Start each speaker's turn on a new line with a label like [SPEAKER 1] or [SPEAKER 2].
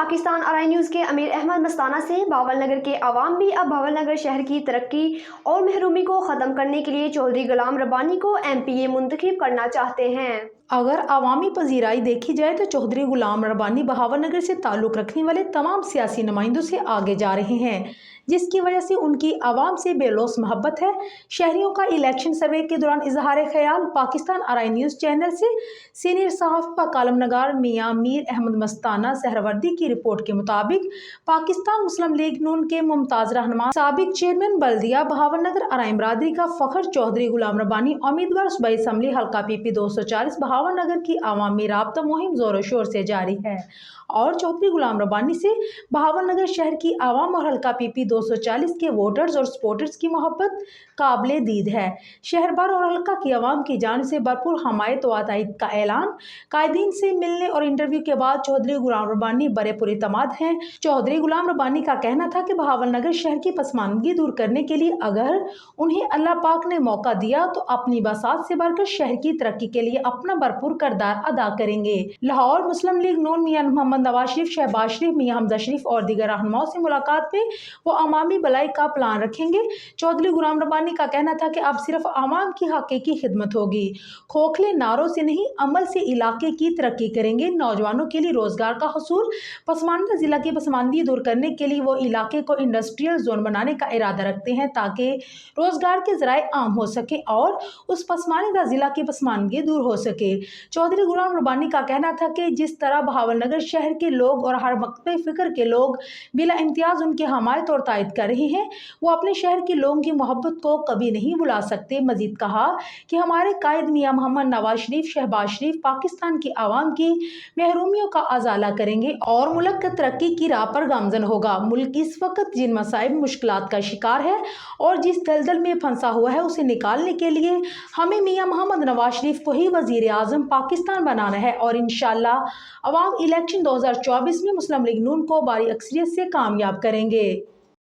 [SPEAKER 1] Pakistan RI news के अमीर अहमद मस्ताना से बावल नगर के अवाम भी अब बावल नगर शहर की तरक्की और महरूमी को ख़त्म करने के लिए चौधरी गुलाम रब्बानी को MPA मुंतखब करना चाहते हैं।
[SPEAKER 2] अगर अवामी पजीराई देखी जाए तो चौधरी गुलाम रब्बानी बहावल नगर से ताल्लुक़ रखने वाले तमाम सियासी नुमाइंदों से आगे जा रहे हैं, जिसकी वजह से उनकी आवाम से बेलौस मोहब्बत है। शहरियों का इलेक्शन सर्वे के दौरान इजहार ख्याल पाकिस्तान आरआई न्यूज़ चैनल से सीनियर सहाफ़ी व कालम नगार मियां मीर अहमद मस्ताना सहरवर्दी की रिपोर्ट के मुताबिक पाकिस्तान मुस्लिम लीग नून के मुमताज़ रहनुमा साबिक चेयरमैन बल्दिया बहावल नगर आरआई बरादरी का फ़ख्र चौधरी गुलाम रब्बानी उम्मीदवार सूबाई असम्बली हल्का PP 240 बहावल नगर की अवामी राब्ता मुहिम ज़ोर शोर से जारी है और चौधरी गुलाम रब्बानी से बहावल नगर शहर की आवाम और हल्का PP 240 के वोटर्स और सपोर्टर्स की मोहब्बत काबिल दीद है। शहर भर और हल्का की आवाम की जान से भरपूर हमायत व तायद का ऐलान। कायदीन से मिलने और इंटरव्यू के बाद चौधरी गुलाम रब्बानी बड़े पुरइतमाद हैं। चौधरी गुलाम रब्बानी का कहना था कि बहावल नगर शहर की पसमानदगी दूर करने के लिए अगर उन्हें अल्लाह पाक ने मौका दिया तो अपनी बसात से बढ़कर शहर की तरक्की के लिए अपना भरपूर किरदार अदा करेंगे। लाहौर मुस्लिम लीग नून मियां मोहम्मद नवाज शरीफ, शहबाज शरीफ, मियां हमजा शरीफ और दीगर रहनुमाओं से मुलाकात में वो अवामी भलाई का प्लान रखेंगे। चौधरी गुलाम रब्बानी का कहना था कि अब सिर्फ आवाम की हकीकी खिदमत होगी, खोखले नारों से नहीं अमल से इलाके की तरक्की करेंगे। नौजवानों के लिए रोजगार का हसूल, पसमानदा जिला की पसमानदगी दूर करने के लिए वो इलाके को इंडस्ट्रियल जोन बनाने का इरादा रखते हैं ताकि रोजगार के जराए आम हो सके और उस पसमानदा जिला की पसमानदगी दूर हो सके। चौधरी गुलाम रब्बानी का कहना था कि जिस तरह बहावल नगर शहर के लोग और हर मकतब फिक्र के लोग बिला इम्तियाज उनकी हमायत और तायद कर रहे हैं, वो अपने शहर के लोगों की मोहब्बत को कभी नहीं भुला सकते। मजीद कहा कि हमारे कायद मियां मोहम्मद नवाज शरीफ, शहबाज शरीफ पाकिस्तान की आवाम की महरूमियों का अजाला करेंगे और मुल्क की तरक्की की राह पर गामजन होगा। मुल्क इस वक्त जिन मसाइब मुश्किलात का शिकार है और जिस दलदल में फंसा हुआ है उसे निकालने के लिए हमें मियां मोहम्मद नवाज शरीफ को ही वजीर आज़म पाकिस्तान बनाना है और इंशाअल्लाह अवाम इलेक्शन 2024 में मुस्लिम लीग नून को भारी अक्सरियत से कामयाब करेंगे।